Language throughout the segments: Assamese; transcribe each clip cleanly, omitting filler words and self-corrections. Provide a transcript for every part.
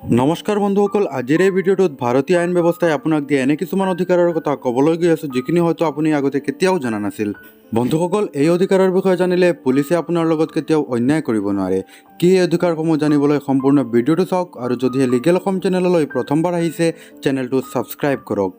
নমস্কাৰ বন্ধুসকল, আজিৰ এই ভিডিঅ'টোত ভাৰতীয় আইন ব্যৱস্থাই আপোনাক দিয়া এনে কিছুমান অধিকাৰৰ কথা ক'বলৈ গৈ আছোঁ যিখিনি হয়তো আপুনি আগতে কেতিয়াও জনা নাছিল। বন্ধুসকল, এই অধিকাৰৰ বিষয়ে জানিলে পুলিচে আপোনাৰ লগত কেতিয়াও অন্যায় কৰিব নোৱাৰে। কি এই অধিকাৰসমূহ জানিবলৈ সম্পূৰ্ণ ভিডিঅ'টো চাওক আৰু যদিহে লিগেল অসম চেনেললৈ প্ৰথমবাৰ আহিছে চেনেলটো ছাবস্ক্ৰাইব কৰক।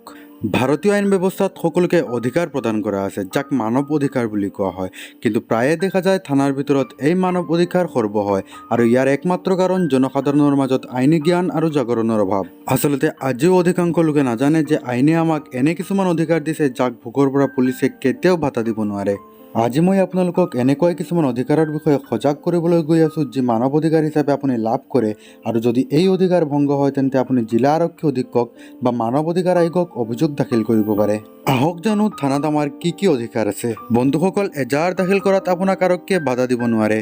ভাৰতীয় আইন ব্যৱস্থাত সকলোকে অধিকাৰ প্ৰদান কৰা আছে, যাক মানৱ অধিকাৰ বুলি কোৱা হয়। কিন্তু প্ৰায়ে দেখা যায় থানাৰ ভিতৰত এই মানৱ অধিকাৰ খৰ্ব হয়, আৰু ইয়াৰ একমাত্ৰ কাৰণ জনসাধাৰণৰ মাজত আইনী জ্ঞান আৰু জাগৰণৰ অভাৱ। আচলতে আজিও অধিকাংশ লোকে নাজানে যে আইনে আমাক এনে কিছুমান অধিকাৰ দিছে যাক ভোগৰ পৰা পুলিচে কেতিয়াও ভাতা দিব নোৱাৰে। আজি মই আপোনালোকক এনেকুৱা কিছুমান অধিকাৰৰ বিষয়ে সজাগ কৰিবলৈ গৈ আছোঁ যি মানৱ অধিকাৰ হিচাপে আপুনি লাভ কৰে, আৰু যদি এই অধিকাৰ ভংগ হয় তেন্তে আপুনি জিলা আৰক্ষী অধীক্ষক বা মানৱ অধিকাৰ আয়োগক অভিযোগ দাখিল কৰিব পাৰে। আহক জানো থানাত আমাৰ কি কি অধিকাৰ আছে। বন্ধুসকল, এজাহাৰ দাখিল কৰাত আপোনাক আৰক্ষীয়ে বাধা দিব নোৱাৰে।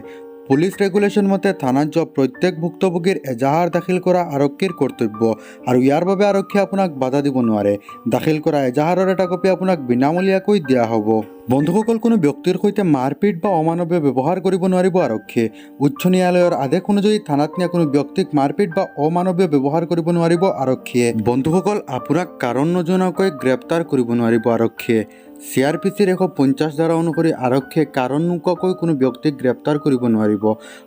পুলিচ ৰেগুলেশ্যন মতে থানাত যোৱা প্ৰত্যেক ভুক্তভোগীৰ এজাহাৰ দাখিল কৰা আৰক্ষীৰ কৰ্তব্য, আৰু ইয়াৰ বাবে আৰক্ষীয়ে আপোনাক বাধা দিব নোৱাৰে। দাখিল কৰা এজাহাৰৰ এটা কপি আপোনাক বিনামূলীয়াকৈ দিয়া হ'ব। বন্ধুসকল, কোনো ব্যক্তিৰ সৈতে মাৰপিট বা অমানৱীয় ব্যৱহাৰ কৰিব নোৱাৰিব আৰক্ষীয়ে। উচ্চ ন্যায়ালয়ৰ আদেশ অনুযায়ী থানাত নিয়া কোনো ব্যক্তিক মাৰপিট বা অমানৱীয় ব্যৱহাৰ কৰিব নোৱাৰিব আৰক্ষীয়ে। বন্ধুসকল, আপোনাক কাৰণ নজনোৱাকৈ গ্ৰেপ্তাৰ কৰিব নোৱাৰিব আৰক্ষীয়ে। CRPCৰ 150 ধাৰা অনুসৰি আৰক্ষীয়ে কাৰণ নোকোৱাকৈ কোনো ব্যক্তিক গ্ৰেপ্তাৰ কৰিব নোৱাৰিব,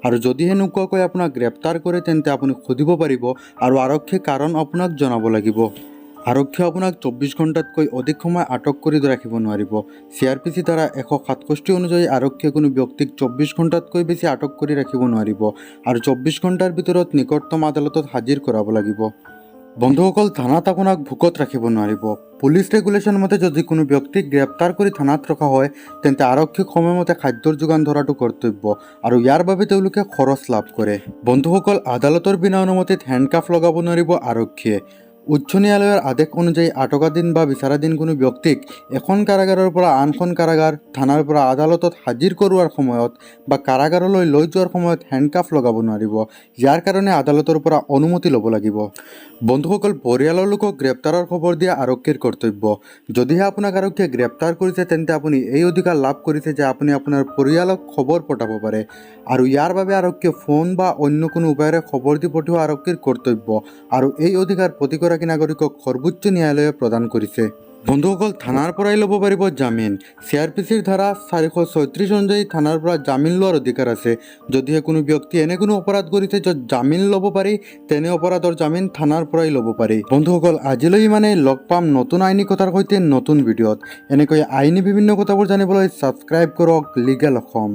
আৰু যদিহে নোকোৱাকৈ আপোনাক গ্ৰেপ্তাৰ কৰে তেন্তে আপুনি সুধিব পাৰিব আৰু আৰক্ষীয়ে কাৰণ আপোনাক জনাব লাগিব। আৰক্ষীয়ে আপোনাক 24 ঘণ্টাতকৈ অধিক সময় আটক কৰি ৰাখিব নোৱাৰিব। CRPC ধাৰা 167 অনুযায়ী আৰক্ষীয়ে কোনো ব্যক্তিক 24 ঘণ্টাতকৈ বেছি আটক কৰি ৰাখিব নোৱাৰিব, আৰু 24 ঘণ্টাৰ ভিতৰত নিকটতম আদালতত হাজিৰ কৰাব লাগিব। বন্ধুসকল, থানাত আপোনাক ভোকত ৰাখিব নোৱাৰিব। পুলিচ ৰেগুলেশ্যন মতে যদি কোনো ব্যক্তিক গ্ৰেপ্তাৰ কৰি থানাত ৰখা হয় তেন্তে আৰক্ষীক সময়মতে খাদ্যৰ যোগান ধৰাটো কৰ্তব্য, আৰু ইয়াৰ বাবে তেওঁলোকে খৰচ লাভ কৰে। বন্ধুসকল, আদালতৰ বিনা অনুমতিত হেণ্ডকাফ লগাব নোৱাৰিব আৰক্ষীয়ে। উচ্চ ন্যায়ালয়ৰ আদেশ অনুযায়ী আটকাধীন বা বিচাৰাধীন কোনো ব্যক্তিক এখন কাৰাগাৰৰ পৰা আনখন কাৰাগাৰ, থানাৰ পৰা আদালতত হাজিৰ কৰোৱাৰ সময়ত বা কাৰাগাৰলৈ লৈ যোৱাৰ সময়ত হেণ্ডকাফ লগাব নোৱাৰিব। ইয়াৰ কাৰণে আদালতৰ পৰা অনুমতি ল'ব লাগিব। বন্ধুসকল, পৰিয়ালৰ লোকক গ্ৰেপ্তাৰৰ খবৰ দিয়া আৰক্ষীৰ কৰ্তব্য। যদিহে আপোনাক আৰক্ষীয়ে গ্ৰেপ্তাৰ কৰিছে তেন্তে আপুনি এই অধিকাৰ লাভ কৰিছে যে আপুনি আপোনাৰ পৰিয়ালক খবৰ পঠাব পাৰে, আৰু ইয়াৰ বাবে আৰক্ষীয়ে ফোন বা অন্য কোনো উপায়েৰে খবৰ দি পঠোৱা আৰক্ষীৰ কৰ্তব্য, আৰু এই অধিকাৰ প্ৰতিগৰাকী নাগৰিকক সৰ্বোচ্চ ন্যায়ালয়ে প্ৰদান কৰিছে। বন্ধুসকল, থানাৰ পৰাই ল'ব পাৰিব জামিন। CRPCৰ ধাৰা 436 অনুযায়ী থানাৰ পৰা জামিন লোৱাৰ অধিকাৰ আছে। যদিহে কোনো ব্যক্তি এনে কোনো অপৰাধ কৰিছে য'ত জামিন ল'ব পাৰি, তেনে অপৰাধৰ জামিন থানাৰ পৰাই ল'ব পাৰি। বন্ধুসকল, আজিলৈ ইমানেই। লগ পাম নতুন আইনী কথাৰ সৈতে নতুন ভিডিঅ'ত। এনেকৈ আইনী বিভিন্ন কথাবোৰ জানিবলৈ ছাবস্ক্ৰাইব কৰক লিগেল অসম।